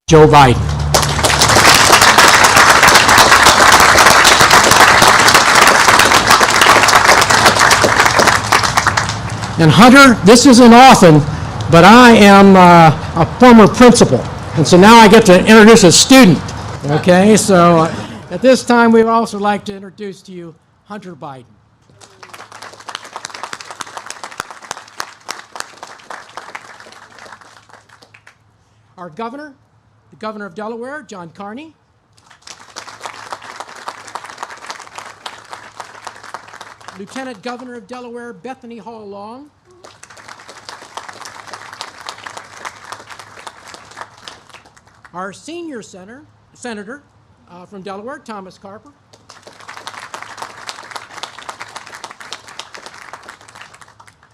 Joe Biden. And Hunter, this isn't often, but I am a former principal, and so now I get to introduce a student. Okay, so at this time we would also like to introduce to you Hunter Biden. Our governor, the governor of Delaware, John Carney. Lieutenant Governor of Delaware, Bethany Hall Long. Our senior senator from Delaware, Thomas Carper.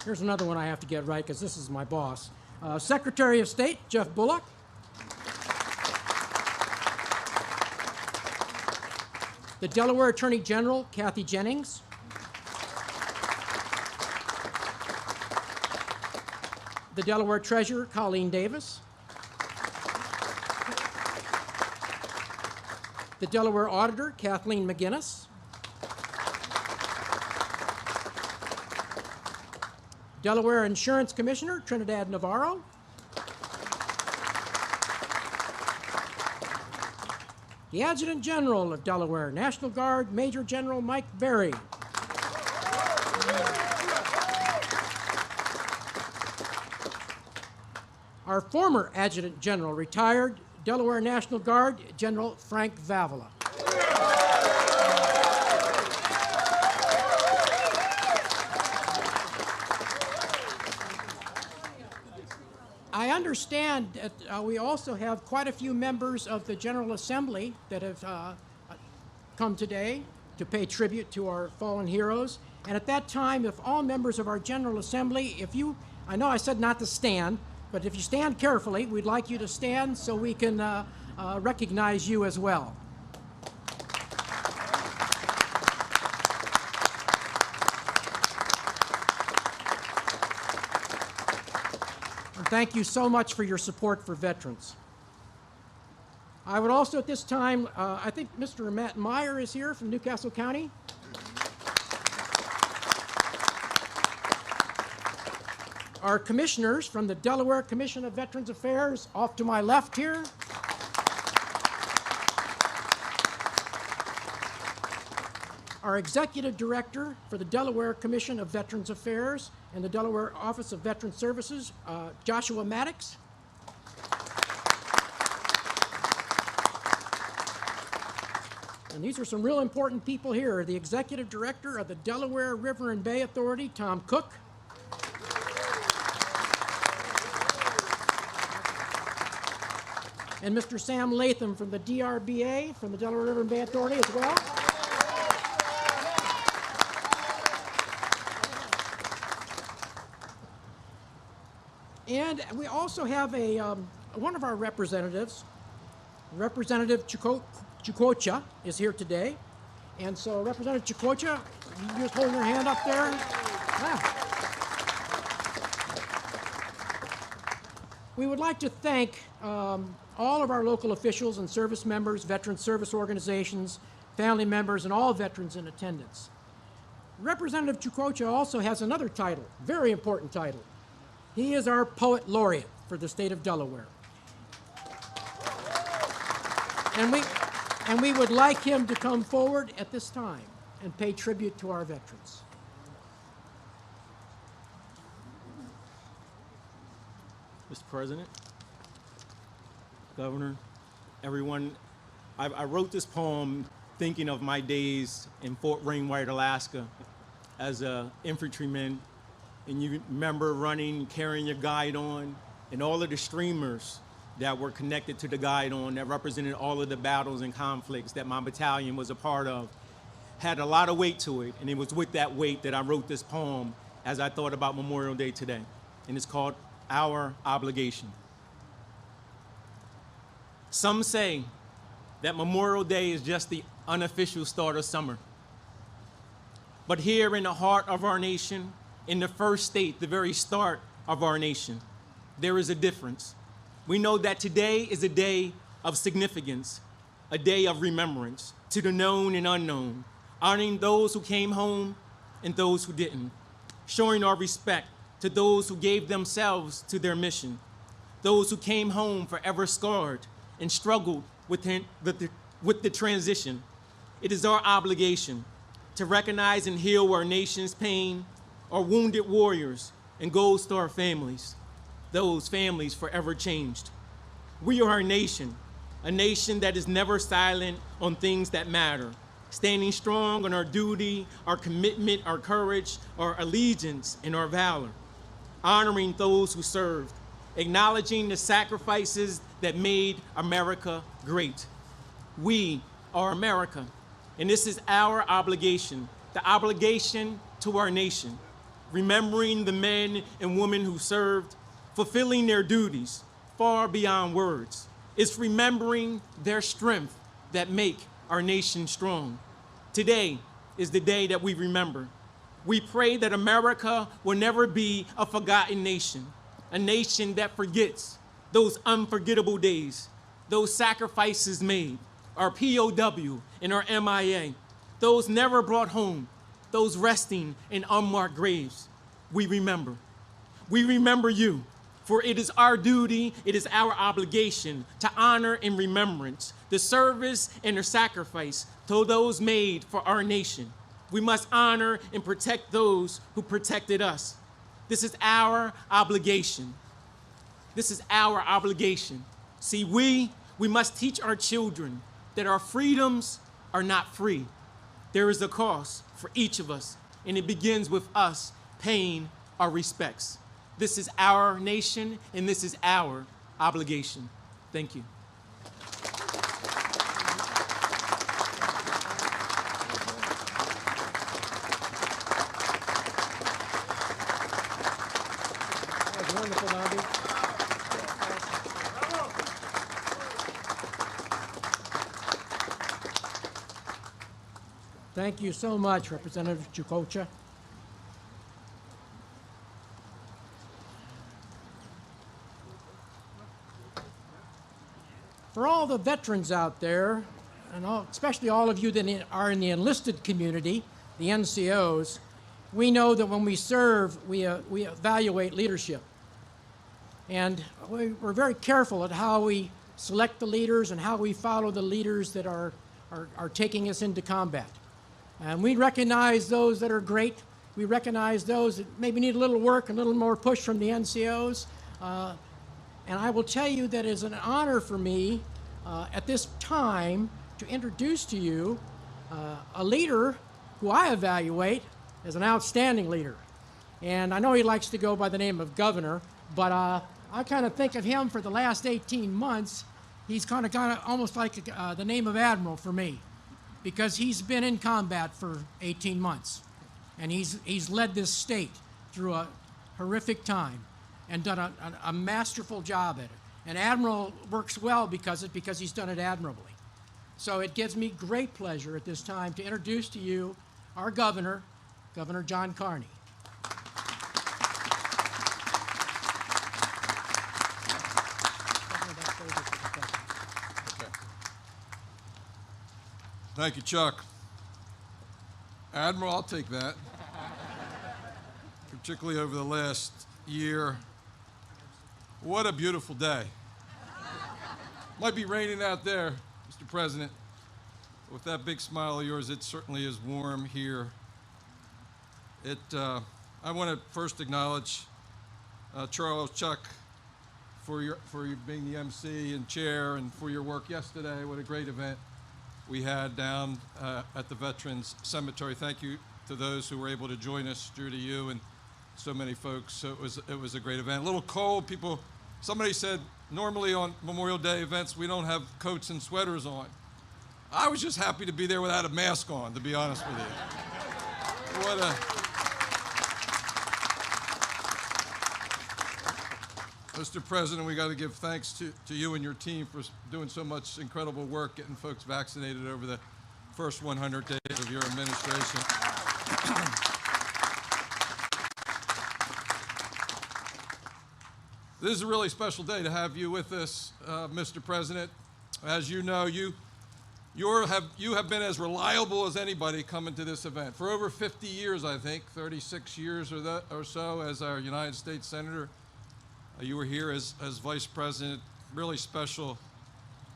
Here's another one I have to get right because this is my boss. Secretary of State, Jeff Bullock. The Delaware Attorney General, Kathy Jennings. The Delaware Treasurer, Colleen Davis. The Delaware Auditor, Kathleen McGinnis. Delaware Insurance Commissioner, Trinidad Navarro. The Adjutant General of Delaware, National Guard Major General Mike Berry. Our former Adjutant General, retired Delaware National Guard General Frank Vavala. I understand that we also have quite a few members of the General Assembly that have come today to pay tribute to our fallen heroes. And at that time, if all members of our General Assembly, I know I said not to stand, but if you stand carefully, we'd like you to stand so we can recognize you as well. And thank you so much for your support for veterans. I would also at this time, I think Mr. Matt Meyer is here from Newcastle County. Our commissioners from the Delaware Commission of Veterans Affairs, off to my left here. Our executive director for the Delaware Commission of Veterans Affairs and the Delaware Office of Veteran Services, Joshua Maddox. And these are some real important people here. The executive director of the Delaware River and Bay Authority, Tom Cook. And Mr. Sam Latham from the DRBA, from the Delaware River and Bay Authority as well. And we also have one of our representatives, Representative Chukocha, is here today. And so Representative Chukocha, you just hold your hand up there. Ah. We would like to thank all of our local officials and service members, veteran service organizations, family members, and all veterans in attendance. Representative Chukocha also has another title, very important title. He is our Poet Laureate for the state of Delaware. And we would like him to come forward at this time and pay tribute to our veterans. Mr. President, Governor, everyone, I wrote this poem thinking of my days in Fort Wainwright, Alaska as an infantryman. And you remember running, carrying your guide on, and all of the streamers that were connected to the guide on that represented all of the battles and conflicts that my battalion was a part of had a lot of weight to it. And it was with that weight that I wrote this poem as I thought about Memorial Day today. And it's called Our Obligation. Some say that Memorial Day is just the unofficial start of summer. But here in the heart of our nation, in the first state, the very start of our nation, there is a difference. We know that today is a day of significance, a day of remembrance to the known and unknown, honoring those who came home and those who didn't, showing our respect to those who gave themselves to their mission, those who came home forever scarred and struggled with the transition. It is our obligation to recognize and heal our nation's pain, our wounded warriors, and goes to our families, those families forever changed. We are a nation that is never silent on things that matter, standing strong on our duty, our commitment, our courage, our allegiance, and our valor, honoring those who served, acknowledging the sacrifices that made America great. We are America, and this is our obligation, the obligation to our nation, remembering the men and women who served, fulfilling their duties far beyond words. It's remembering their strength that make our nation strong. Today is the day that we remember. We pray that America will never be a forgotten nation, a nation that forgets those unforgettable days, those sacrifices made, our POW and our MIA, those never brought home, those resting in unmarked graves. We remember. We remember you, for it is our duty, it is our obligation to honor in remembrance the service and the sacrifice to those made for our nation. We must honor and protect those who protected us. This is our obligation. This is our obligation. See, we must teach our children that our freedoms are not free. There is a cost for each of us, and it begins with us paying our respects. This is our nation, and this is our obligation. Thank you. That was wonderful, Bobby. Thank you so much, Representative Chukocha. For all the veterans out there, and especially all of you that are in the enlisted community, the NCOs, we know that when we serve, we evaluate leadership. And we're very careful at how we select the leaders and how we follow the leaders that are taking us into combat. And we recognize those that are great. We recognize those that maybe need a little work, a little more push from the NCOs. And I will tell you that it's an honor for me at this time to introduce to you a leader who I evaluate as an outstanding leader. And I know he likes to go by the name of Governor, but I kind of think of him for the last 18 months. He's kind of almost like the name of Admiral for me, because he's been in combat for 18 months. And he's led this state through a horrific time and done a masterful job at it. And Admiral works well because he's done it admirably. So it gives me great pleasure at this time to introduce to you our governor, Governor John Carney. Thank you, Chuck. Admiral, I'll take that. Particularly over the last year. What a beautiful day. Might be raining out there, Mr. President. With that big smile of yours, it certainly is warm here. I want to first acknowledge Charles, Chuck, for you being the MC and chair, and for your work yesterday. What a great event we had down at the Veterans Cemetery. Thank you to those who were able to join us, Drew, to you, and so many folks. So it was a great event. A little cold. Somebody said normally on Memorial Day events we don't have coats and sweaters on. I was just happy to be there without a mask on, to be honest with you. Mr. President, we got to give thanks to you and your team for doing so much incredible work getting folks vaccinated over the first 100 days of your administration. This is a really special day to have you with us, Mr. President. As you know, you have been as reliable as anybody coming to this event. For over 50 years, I think, 36 years or so as our United States Senator, you were here as Vice President. Really special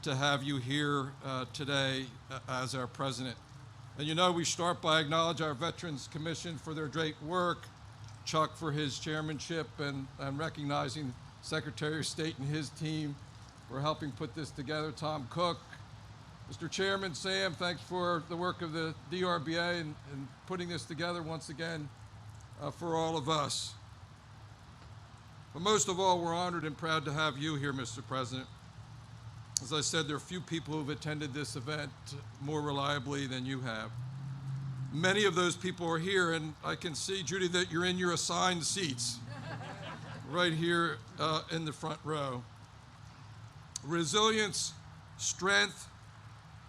to have you here today as our President. And you know, we start by acknowledging our Veterans Commission for their great work, Chuck for his chairmanship, and recognizing Secretary of State and his team for helping put this together, Tom Cook. Mr. Chairman, Sam, thanks for the work of the DRBA and putting this together once again for all of us. But most of all, we're honored and proud to have you here, Mr. President. As I said, there are few people who have attended this event more reliably than you have. Many of those people are here, and I can see, Judy, that you're in your assigned seats right here in the front row. Resilience, strength,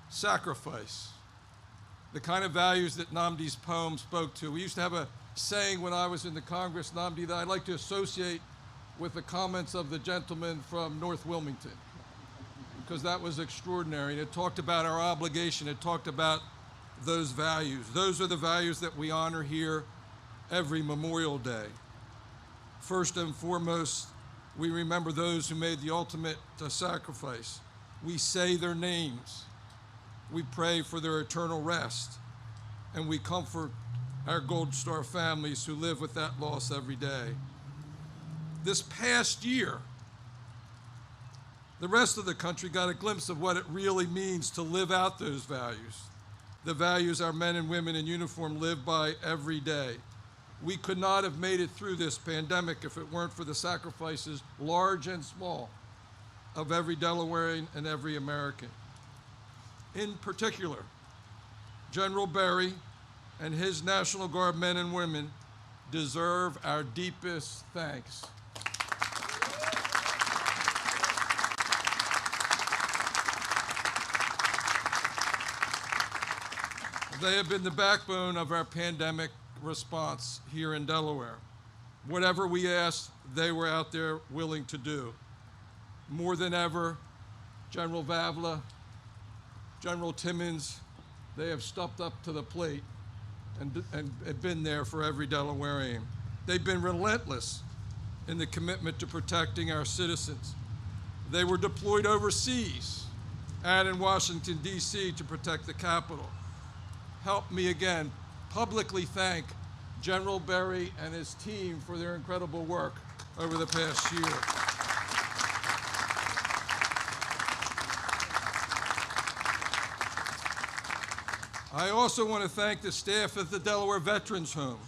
sacrifice, the kind of values that Nnamdi's poem spoke to. We used to have a saying when I was in the Congress, Nnamdi, that I'd like to associate with the comments of the gentleman from North Wilmington, because that was extraordinary. And it talked about our obligation. It talked about those values. Those are the values that we honor here every Memorial Day. First and foremost, we remember those who made the ultimate sacrifice. We say their names. We pray for their eternal rest. And we comfort our Gold Star families who live with that loss every day. This past year, the rest of the country got a glimpse of what it really means to live out those values, the values our men and women in uniform live by every day. We could not have made it through this pandemic if it weren't for the sacrifices, large and small, of every Delawarean and every American. In particular, General Berry and his National Guard men and women deserve our deepest thanks. They have been the backbone of our pandemic response here in Delaware. Whatever we asked, they were out there willing to do. More than ever, General Vavla, General Timmons, they have stepped up to the plate and been there for every Delawarean. They've been relentless in the commitment to protecting our citizens. They were deployed overseas and in Washington, D.C. to protect the Capitol. Help me again publicly thank General Berry and his team for their incredible work over the past year. I also want to thank the staff at the Delaware Veterans Home.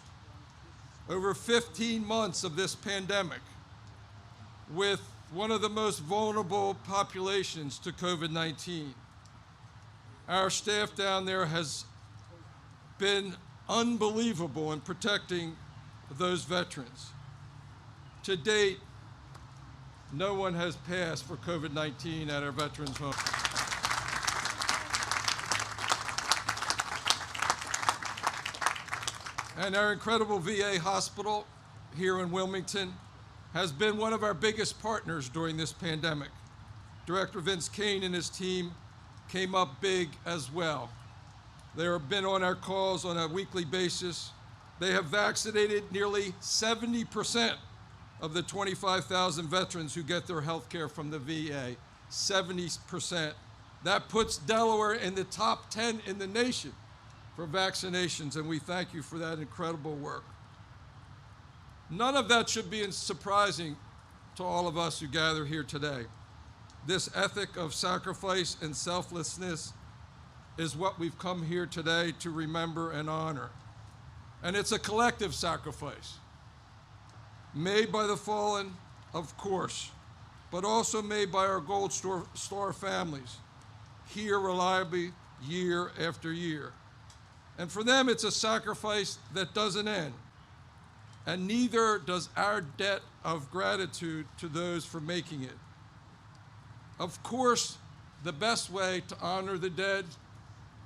Over 15 months of this pandemic, with one of the most vulnerable populations to COVID-19, our staff down there has been unbelievable in protecting those veterans. To date, no one has passed for COVID-19 at our Veterans Home. And our incredible VA hospital here in Wilmington has been one of our biggest partners during this pandemic. Director Vince Kane and his team came up big as well. They have been on our calls on a weekly basis. They have vaccinated nearly 70% of the 25,000 veterans who get their health care from the VA. 70%. That puts Delaware in the top 10 in the nation for vaccinations, and we thank you for that incredible work. None of that should be surprising to all of us who gather here today. This ethic of sacrifice and selflessness is what we've come here today to remember and honor. And it's a collective sacrifice, made by the fallen, of course, but also made by our Gold Star families, here reliably year after year. And for them, it's a sacrifice that doesn't end. And neither does our debt of gratitude to those for making it. Of course, the best way to honor the dead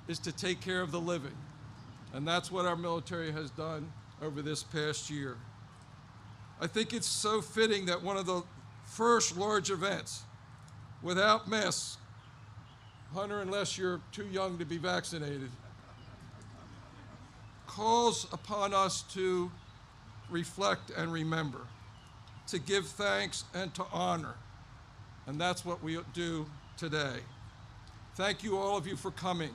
is to take care of the living. And that's what our military has done over this past year. I think it's so fitting that one of the first large events without masks Hunter, unless you're too young to be vaccinated, calls upon us to reflect and remember, to give thanks and to honor. And that's what we do today. Thank you, all of you, for coming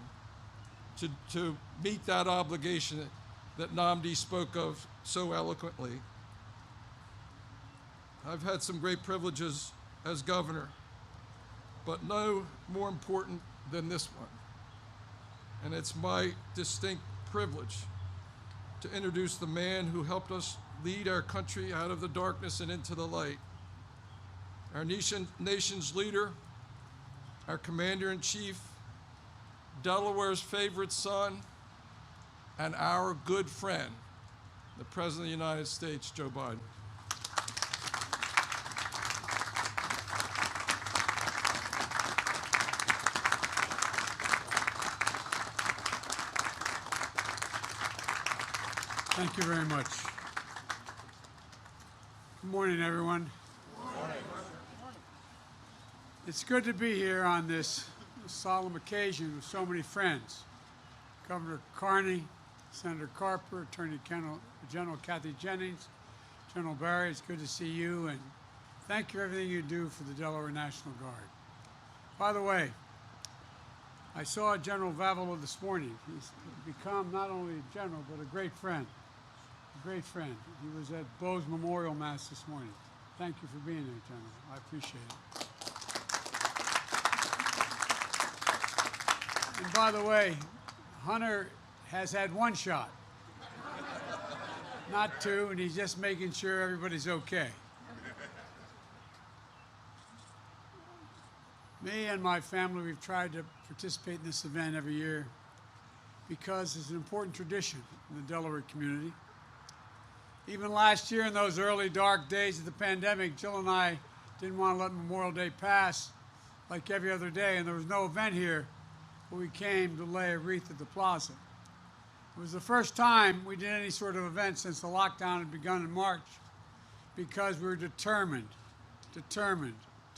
to meet that obligation that Nnamdi spoke of so eloquently. I've had some great privileges as governor, but no more important than this one. And it's my distinct privilege to introduce the man who helped us lead our country out of the darkness and into the light. Our nation's leader, our commander-in-chief, Delaware's favorite son, and our good friend, the President of the United States, Joe Biden. Thank you very much. Good morning, everyone. Good morning. It's good to be here on this solemn occasion with so many friends. Governor Carney, Senator Carper, Attorney General Kathy Jennings, General Barry, it's good to see you, and thank you for everything you do for the Delaware National Guard. By the way, I saw General Vavilow this morning. He's become not only a general, but a great friend. A great friend. He was at Bo's Memorial Mass this morning. Thank you for being there, General. I appreciate it. And by the way, Hunter has had one shot, not two, and he's just making sure everybody's okay. Me and my family, we've tried to participate in this event every year because it's an important tradition in the Delaware community. Even last year, in those early dark days of the pandemic, Jill and I didn't want to let Memorial Day pass like every other day, and there was no event here, but we came to lay a wreath at the plaza. It was the first time we did any sort of event since the lockdown had begun in March, because we were determined to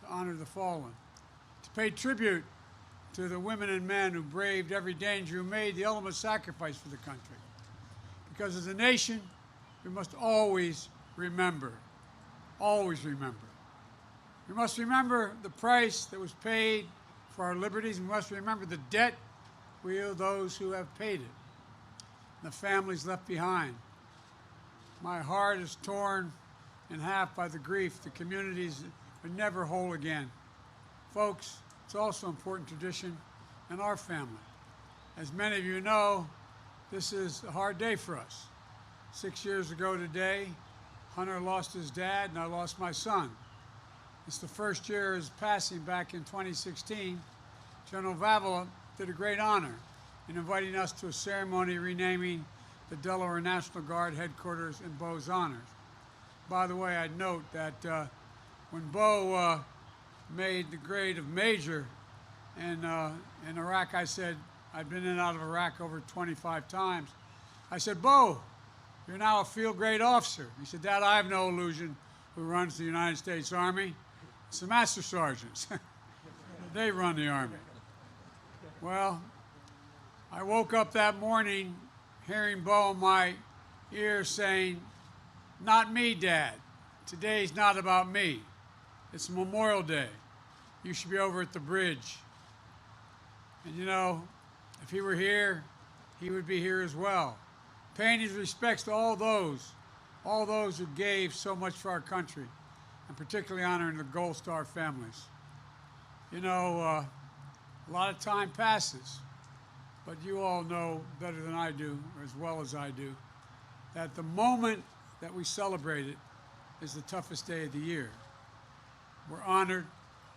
honor the fallen, to pay tribute to the women and men who braved every danger, who made the ultimate sacrifice for the country. Because as a nation, we must always remember, always remember. We must remember the price that was paid for our liberties, and we must remember the debt we owe those who have paid it, and the families left behind. My heart is torn in half by the grief. The communities are never whole again. Folks, it's also an important tradition in our family. As many of you know, this is a hard day for us. 6 years ago today, Hunter lost his dad and I lost my son. It's the first year of his passing back in 2016. General Vavilow did a great honor in inviting us to a ceremony renaming the Delaware National Guard headquarters in Bo's honors. By the way, I'd note that when Bo made the grade of major in Iraq, I said, I'd been in and out of Iraq over 25 times. I said, Bo, you're now a field grade officer. He said, Dad, I have no illusion who runs the United States Army. It's the master sergeants. They run the Army. Well, I woke up that morning hearing Bo in my ear saying, not me, Dad. Today's not about me. It's Memorial Day. You should be over at the bridge. And you know, if he were here, he would be here as well, paying his respects to all those who gave so much for our country, and particularly honoring the Gold Star families. You know, a lot of time passes, but you all know better than I do, or as well as I do, that the moment that we celebrate it is the toughest day of the year. We're honored,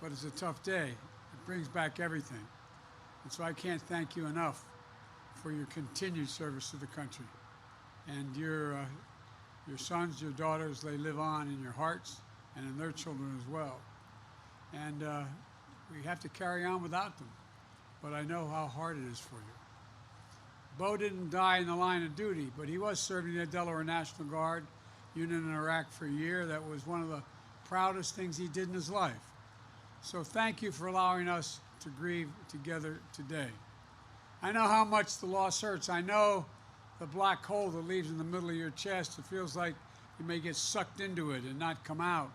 but it's a tough day. It brings back everything. And so I can't thank you enough for your continued service to the country. And your sons, your daughters, they live on in your hearts and in their children as well. And we have to carry on without them. But I know how hard it is for you. Bo didn't die in the line of duty, but he was serving the Delaware National Guard unit in Iraq for a year. That was one of the proudest things he did in his life. So thank you for allowing us to grieve together today. I know how much the loss hurts. I know the black hole that leaves in the middle of your chest. It feels like you may get sucked into it and not come out.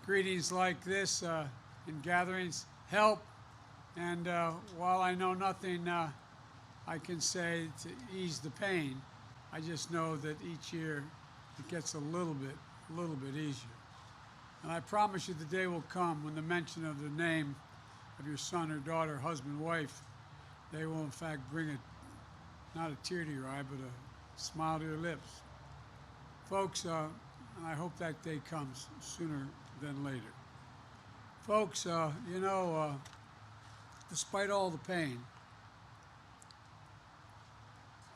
Greetings like this in gatherings help. And while I know nothing I can say to ease the pain, I just know that each year it gets a little bit easier. And I promise you the day will come when the mention of the name of your son or daughter, husband, wife, they will in fact bring not a tear to your eye, but a smile to your lips. Folks, and I hope that day comes sooner than later. Folks, despite all the pain,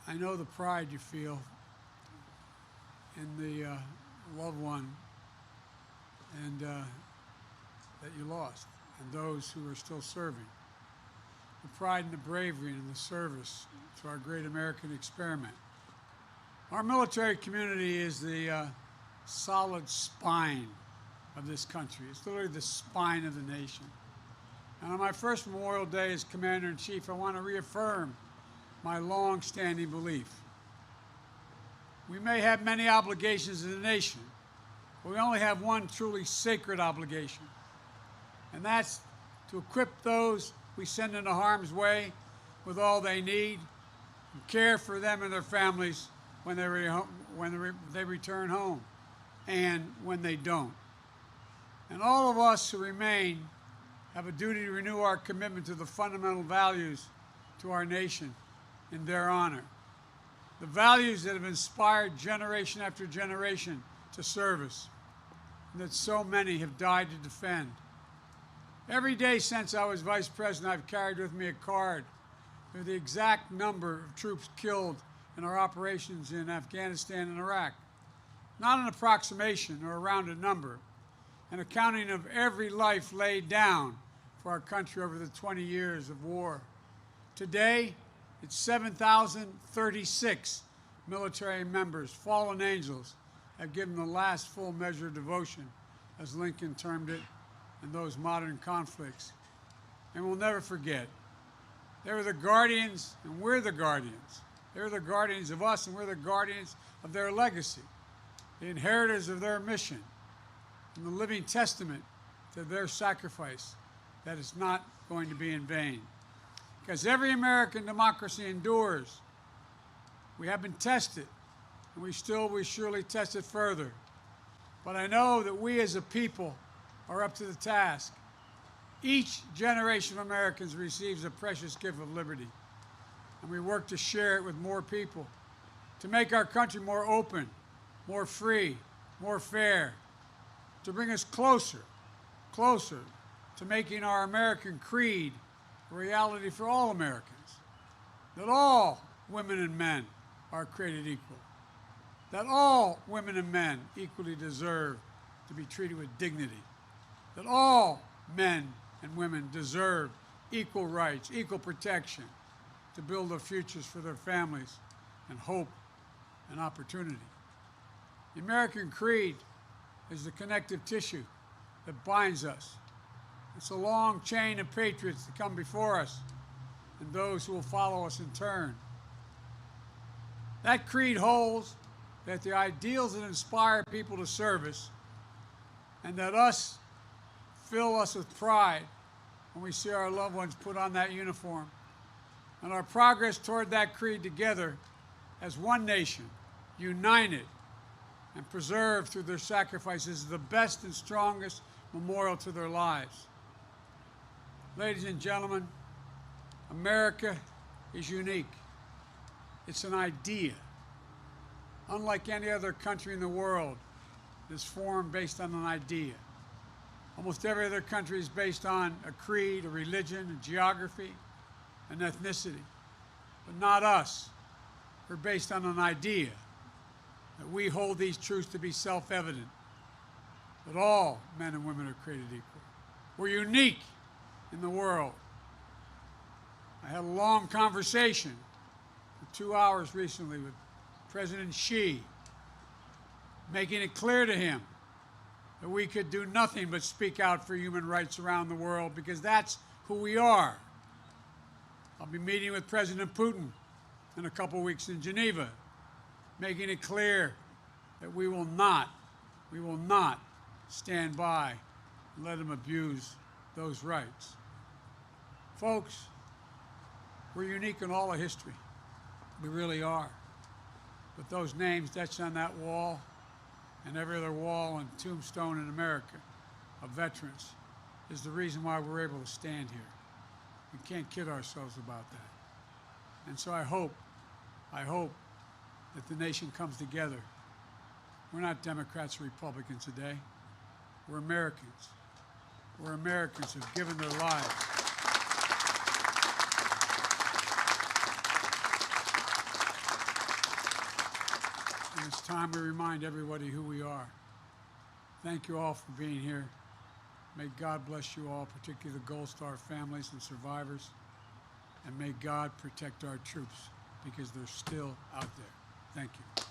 I know the pride you feel in the loved one and that you lost, and those who are still serving. The pride and the bravery and the service to our great American experiment. Our military community is the solid spine of this country. It's literally the spine of the nation. And on my first Memorial Day as Commander-in-Chief, I want to reaffirm my long-standing belief. We may have many obligations as a nation, but we only have one truly sacred obligation, and that's to equip those we send into harm's way with all they need and care for them and their families when they return home and when they don't. And all of us who remain have a duty to renew our commitment to the fundamental values to our nation in their honor. The values that have inspired generation after generation to service, and that so many have died to defend. Every day since I was Vice President, I've carried with me a card with the exact number of troops killed in our operations in Afghanistan and Iraq. Not an approximation or a rounded number, an accounting of every life laid down for our country over the 20 years of war. Today, it's 7,036 military members, fallen angels, have given the last full measure of devotion, as Lincoln termed it, in those modern conflicts. And we'll never forget. They were the guardians, and we're the guardians. They're the guardians of us, and we're the guardians of their legacy, the inheritors of their mission, and the living testament to their sacrifice that is not going to be in vain. Because every American democracy endures. We have been tested, and we surely test it further. But I know that we as a people are up to the task. Each generation of Americans receives a precious gift of liberty, and we work to share it with more people, to make our country more open, more free, more fair, to bring us closer to making our American creed a reality for all Americans, that all women and men are created equal, that all women and men equally deserve to be treated with dignity, that all men and women deserve equal rights, equal protection to build their futures for their families and hope and opportunity. The American creed is the connective tissue that binds us. It's a long chain of patriots that come before us and those who will follow us in turn. That creed holds that the ideals that inspire people to service and that fill us with pride when we see our loved ones put on that uniform, and our progress toward that creed together as one nation, united and preserved through their sacrifices, is the best and strongest memorial to their lives. Ladies and gentlemen, America is unique. It's an idea. Unlike any other country in the world, it's formed based on an idea. Almost every other country is based on a creed, a religion, a geography, an ethnicity. But not us. We're based on an idea that we hold these truths to be self-evident, that all men and women are created equal. We're unique in the world. I had a long conversation for 2 hours recently with President Xi, making it clear to him that we could do nothing but speak out for human rights around the world, because that's who we are. I'll be meeting with President Putin in a couple weeks in Geneva, making it clear that we will not stand by and let him abuse those rights. Folks, we're unique in all of history. We really are. But those names etched on that wall and every other wall and tombstone in America of veterans is the reason why we're able to stand here. We can't kid ourselves about that. And so I hope that the nation comes together. We're not Democrats or Republicans today. We're Americans. We're Americans who've given their lives. And it's time we remind everybody who we are. Thank you all for being here. May God bless you all, particularly the Gold Star families and survivors. And may God protect our troops, because they're still out there. Thank you.